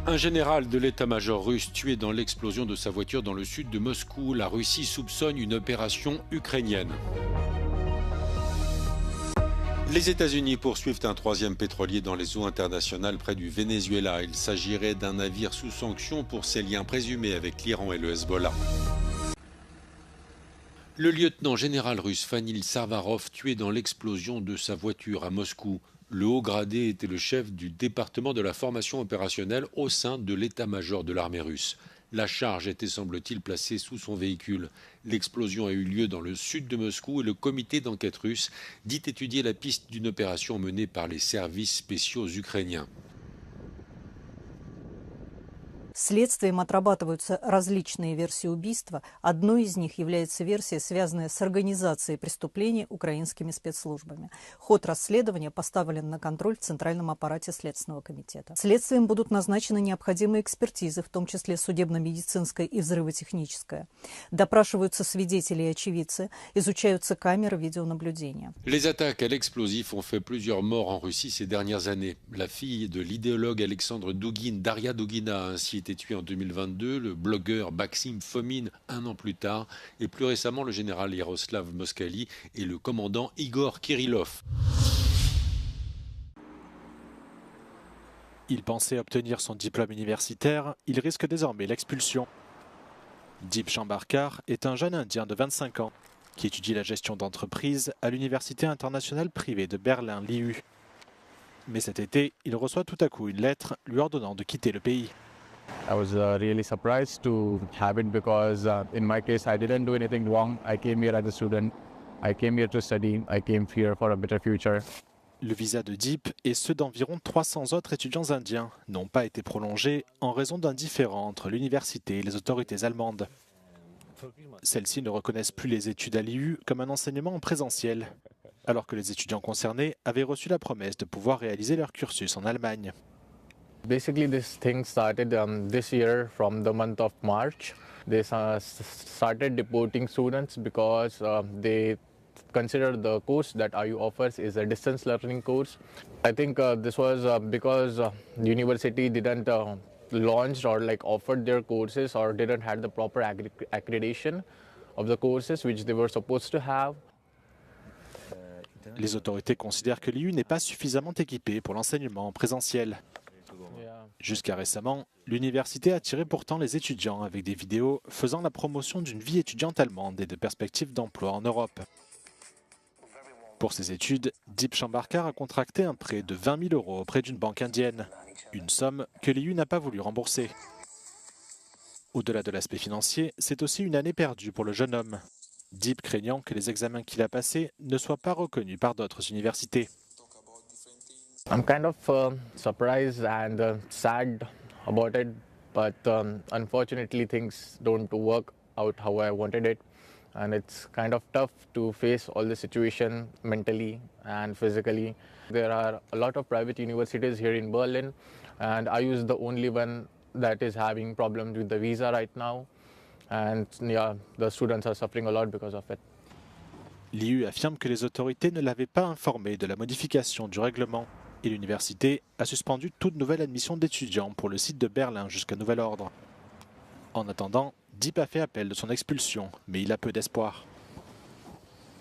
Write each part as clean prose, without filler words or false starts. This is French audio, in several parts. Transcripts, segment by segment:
Un général de l'état-major russe tué dans l'explosion de sa voiture dans le sud de Moscou. La Russie soupçonne une opération ukrainienne. Les États-Unis poursuivent un troisième pétrolier dans les eaux internationales près du Venezuela. Il s'agirait d'un navire sous sanction pour ses liens présumés avec l'Iran et le Hezbollah. Le lieutenant général russe Fanil Sarvarov tué dans l'explosion de sa voiture à Moscou. Le haut gradé était le chef du département de la formation opérationnelle au sein de l'état-major de l'armée russe. La charge était, semble-t-il, placée sous son véhicule. L'explosion a eu lieu dans le sud de Moscou et le comité d'enquête russe dit étudier la piste d'une opération menée par les services spéciaux ukrainiens. Следствием отрабатываются различные версии убийства. Одной из них является версия, связанная с организацией преступлений украинскими спецслужбами. Ход расследования поставлен на контроль в Центральном аппарате Следственного комитета. Следствием будут назначены необходимые экспертизы, в том числе судебно-медицинская и взрывотехническая. Допрашиваются свидетели и очевидцы, изучаются камеры видеонаблюдения. Les attaques à l'explosif ont fait plusieurs morts en Russie ces dernières années. La fille de l'idéologue Alexandre Douguine, Daria Dougina, a ainsi été tué en 2022, le blogueur Maxime Fomin un an plus tard, et plus récemment le général Yaroslav Moskali et le commandant Igor Kirillov. Il pensait obtenir son diplôme universitaire, il risque désormais l'expulsion. Deep Chambarkar est un jeune Indien de 25 ans qui étudie la gestion d'entreprise à l'université internationale privée de Berlin, l'IU. Mais cet été, il reçoit tout à coup une lettre lui ordonnant de quitter le pays. I was really surprised to have it because in my case I didn't do anything wrong. I came here as a student. I came here to study. I came here for a better future. Le visa de Deep et ceux d'environ 300 autres étudiants indiens n'ont pas été prolongés en raison d'un différend entre l'université et les autorités allemandes. Celles-ci ne reconnaissent plus les études à l'IU comme un enseignement en présentiel, alors que les étudiants concernés avaient reçu la promesse de pouvoir réaliser leur cursus en Allemagne. Basically, this thing started this year from the month of March. They started deporting students because they consider the course that IU offers is a distance learning course. I think this was because the university didn't launch or offered their courses or didn't have the proper accreditation of the courses which they were supposed to have. Les autorités considèrent que l'IU n'est pas suffisamment équipée pour l'enseignement en présentiel. Jusqu'à récemment, l'université attirait pourtant les étudiants avec des vidéos faisant la promotion d'une vie étudiante allemande et de perspectives d'emploi en Europe. Pour ses études, Deep Chambarkar a contracté un prêt de 20 000 € auprès d'une banque indienne, une somme que l'IU n'a pas voulu rembourser. Au-delà de l'aspect financier, c'est aussi une année perdue pour le jeune homme, Deep craignant que les examens qu'il a passés ne soient pas reconnus par d'autres universités. I'm kind of surprised and sad about it, but unfortunately things don't work out how I wanted it, and it's kind of tough to face all the situation mentally and physically. There are a lot of private universities here in Berlin, and IU is the only one that is having problems with the visa right now, and yeah, the students are suffering a lot because of it. L'IU affirme que les autorités ne l'avaient pas informé de la modification du règlement. Et l'université a suspendu toute nouvelle admission d'étudiants pour le site de Berlin jusqu'à nouvel ordre. En attendant, Deep a fait appel de son expulsion, mais il a peu d'espoir.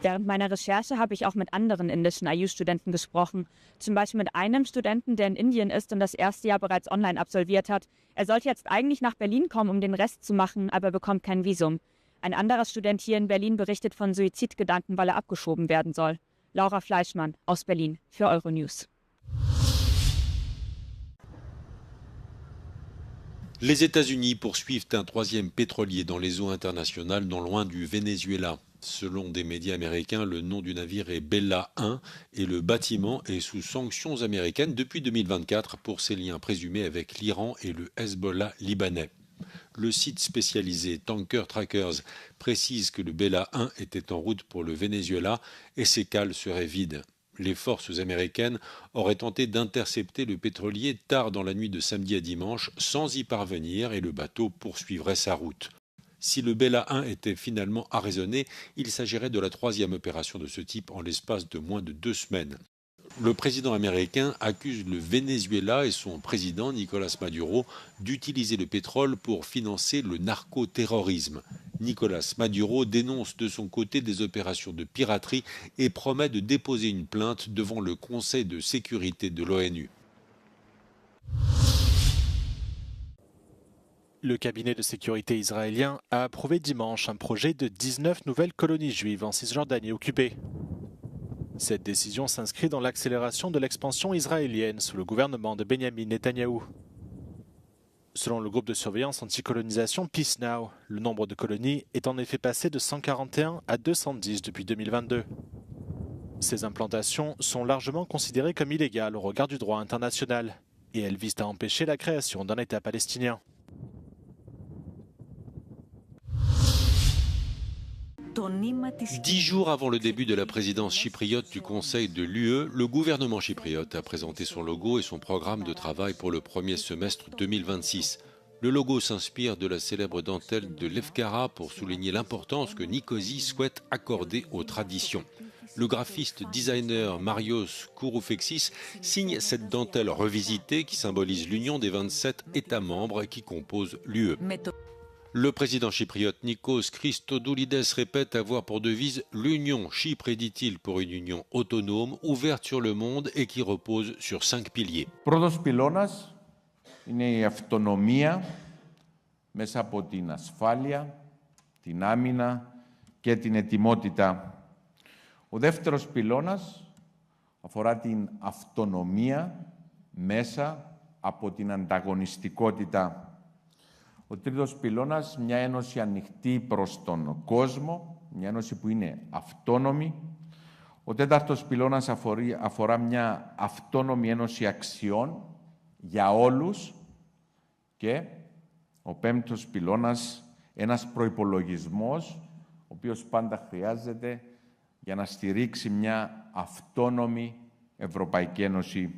Während meiner Recherche habe ich auch mit anderen indischen IU-Studenten gesprochen. Zum Beispiel mit einem Studenten, der in Indien ist und das erste Jahr bereits online absolviert hat. Er sollte jetzt eigentlich nach Berlin kommen, um den Rest zu machen, aber bekommt kein Visum. Ein anderer Student hier in Berlin berichtet von Suizidgedanken, weil er abgeschoben werden soll. Laura Fleischmann aus Berlin für Euronews. Les États-Unis poursuivent un troisième pétrolier dans les eaux internationales non loin du Venezuela. Selon des médias américains, le nom du navire est Bella 1 et le bâtiment est sous sanctions américaines depuis 2024 pour ses liens présumés avec l'Iran et le Hezbollah libanais. Le site spécialisé Tanker Trackers précise que le Bella 1 était en route pour le Venezuela et ses cales seraient vides. Les forces américaines auraient tenté d'intercepter le pétrolier tard dans la nuit de samedi à dimanche sans y parvenir et le bateau poursuivrait sa route. Si le Bella 1 était finalement arraisonné, il s'agirait de la troisième opération de ce type en l'espace de moins de 2 semaines. Le président américain accuse le Venezuela et son président Nicolás Maduro d'utiliser le pétrole pour financer le narcoterrorisme. Nicolás Maduro dénonce de son côté des opérations de piraterie et promet de déposer une plainte devant le Conseil de sécurité de l'ONU. Le cabinet de sécurité israélien a approuvé dimanche un projet de 19 nouvelles colonies juives en Cisjordanie occupée. Cette décision s'inscrit dans l'accélération de l'expansion israélienne sous le gouvernement de Benyamin Netanyahou. Selon le groupe de surveillance anti-colonisation Peace Now, le nombre de colonies est en effet passé de 141 à 210 depuis 2022. Ces implantations sont largement considérées comme illégales au regard du droit international et elles visent à empêcher la création d'un État palestinien. 10 jours avant le début de la présidence chypriote du Conseil de l'UE, le gouvernement chypriote a présenté son logo et son programme de travail pour le premier semestre 2026. Le logo s'inspire de la célèbre dentelle de Lefkara pour souligner l'importance que Nicosie souhaite accorder aux traditions. Le graphiste designer Marios Kouroufexis signe cette dentelle revisitée qui symbolise l'union des 27 États membres qui composent l'UE. Le président chypriote Nikos Christodoulides répète avoir pour devise « L'Union Chypre est, dit-il, pour une union autonome, ouverte sur le monde et qui repose sur 5 piliers. » Πρώτος πυλώνας είναι η αυτονομία μέσα από την ασφάλεια, την άμυνα και την ετοιμότητα. Ο δεύτερος πυλώνας αφορά την αυτονομία μέσα από την ανταγωνιστικότητα. Ο τρίτος πυλώνας, μια ένωση ανοιχτή προς τον κόσμο, μια ένωση που είναι αυτόνομη. Ο τέταρτος πυλώνας αφορά μια αυτόνομη ένωση αξιών για όλους. Και ο πέμπτος πυλώνας, ένας προϋπολογισμός, ο οποίος πάντα χρειάζεται για να στηρίξει μια αυτόνομη Ευρωπαϊκή Ένωση.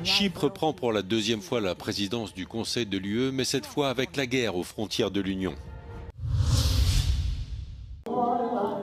Chypre prend pour la deuxième fois la présidence du Conseil de l'UE, mais cette fois avec la guerre aux frontières de l'Union.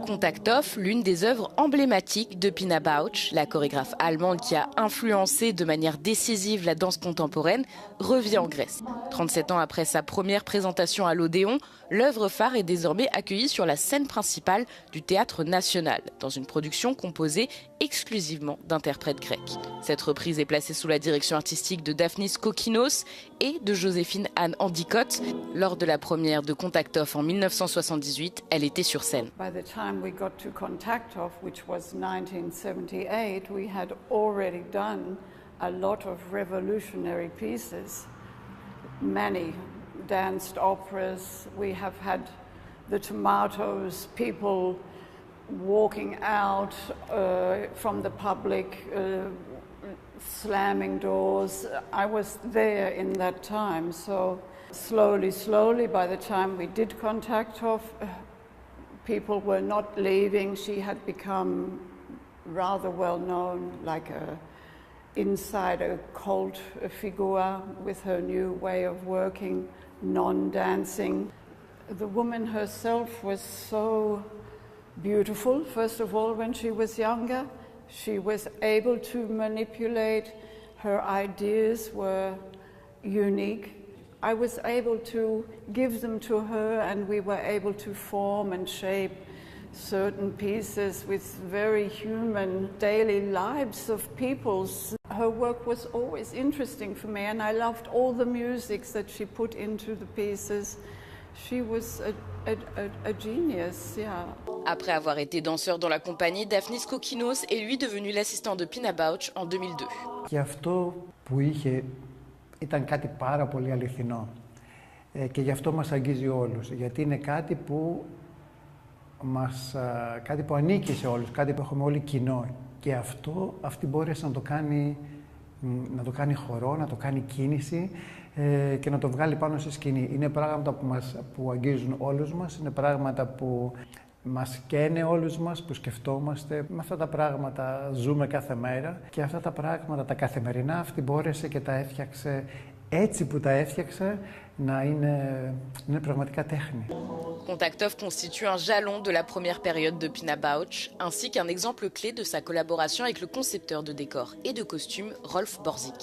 Contact Off, l'une des œuvres emblématiques de Pina Bausch, la chorégraphe allemande qui a influencé de manière décisive la danse contemporaine, revient en Grèce. 37 ans après sa première présentation à l'Odéon, l'œuvre phare est désormais accueillie sur la scène principale du Théâtre National, dans une production composée exclusivement d'interprètes grecs. Cette reprise est placée sous la direction artistique de Daphnis Kokinos et de Joséphine Anne Handicott. Lors de la première de Contact Off en 1978, elle était sur scène. By the time we got to Contact Off, which was 1978, we had already done a lot of revolutionary pieces, many danced operas. We have had the Tomatoes, people walking out from the public, slamming doors. I was there in that time, so slowly, by the time we did Contact Off, people were not leaving. She had become rather well known, like inside a cult figure with her new way of working, non-dancing. The woman herself was so beautiful, first of all, when she was younger. She was able to manipulate. Her ideas were unique. I was able to give them to her, and we were able to form and shape certain pieces with very human daily lives of peoples. Her work was always interesting for me, and I loved all the music that she put into the pieces. She was a genius, yeah. Après avoir été danseur dans la compagnie, Daphnis Kokinos est lui devenu l'assistant de Pina Bausch en 2002. Και αυτό που είχε ήταν κάτι πάρα πολύ αληθινό. Και γι' αυτό μας αγγίζει όλους. Γιατί είναι κάτι που ανήκει σε όλους, κάτι που έχουμε όλοι κοινό. Και αυτή μπόρεσε να το κάνει χορό, να το κάνει κίνηση και να το βγάλει πάνω στη σκηνή. Είναι πράγματα που αγγίζουν όλους μας, είναι πράγματα που μας καίνε όλους μας, που σκεφτόμαστε. Με αυτά τα πράγματα ζούμε κάθε μέρα και αυτά τα πράγματα τα καθημερινά αυτή μπόρεσε και τα έφτιαξε έτσι που τα έφτιαξα να είναι πραγματικά τέχνη. Contact-Off constitue un jalon de la première période de Pina Bausch, ainsi qu'un exemple clé de sa collaboration avec le concepteur de décors et de costumes, Rolf Borzig.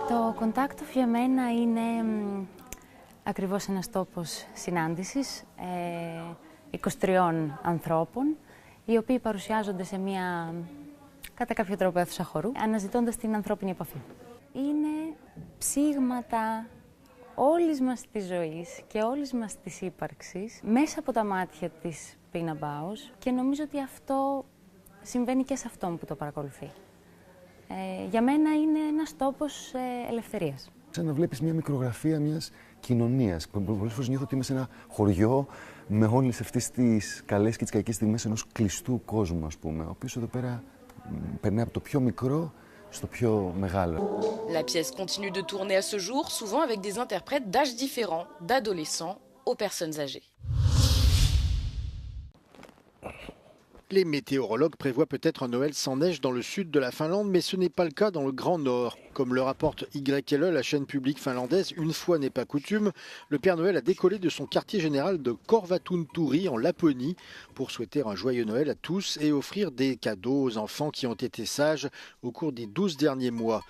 Το Contact-Off για μένα είναι ακριβώς ένας τόπος συνάντησης 23 ανθρώπων, οι οποίοι παρουσιάζονται σε μια, κατά κάποιο τρόπο, αίθουσα χορού, αναζητώντας την ανθρώπινη επαφή. Είναι ψήγματα όλης μας της ζωής και όλης μας της ύπαρξης μέσα από τα μάτια της Pina Bausch και νομίζω ότι αυτό συμβαίνει και σε αυτόν που το παρακολουθεί. Για μένα είναι ένας τόπος ελευθερίας. Σαν να βλέπεις μια μικρογραφία μιας κοινωνίας. Πολλές φορές νιώθω ότι είμαι σε ένα χωριό με όλες αυτές τις καλές και τις κακές στιγμές ενός κλειστού κόσμου, ας πούμε, ο οποίος εδώ πέρα περνάει από το πιο μικρό στο πιο μεγάλο. La pièce continue de tourner à ce jour, souvent avec des interprètes d'âges différents, d'adolescents aux personnes âgées. Les météorologues prévoient peut-être un Noël sans neige dans le sud de la Finlande, mais ce n'est pas le cas dans le Grand Nord. Comme le rapporte YLE, la chaîne publique finlandaise, une fois n'est pas coutume, le Père Noël a décollé de son quartier général de Korvatunturi en Laponie pour souhaiter un joyeux Noël à tous et offrir des cadeaux aux enfants qui ont été sages au cours des 12 derniers mois.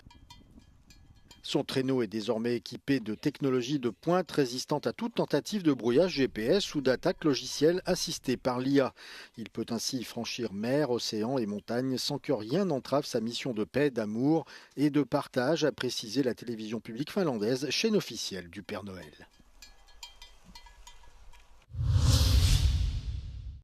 Son traîneau est désormais équipé de technologies de pointe résistantes à toute tentative de brouillage GPS ou d'attaque logicielle assistée par l'IA. Il peut ainsi franchir mer, océan et montagnes sans que rien n'entrave sa mission de paix, d'amour et de partage, a précisé la télévision publique finlandaise, chaîne officielle du Père Noël.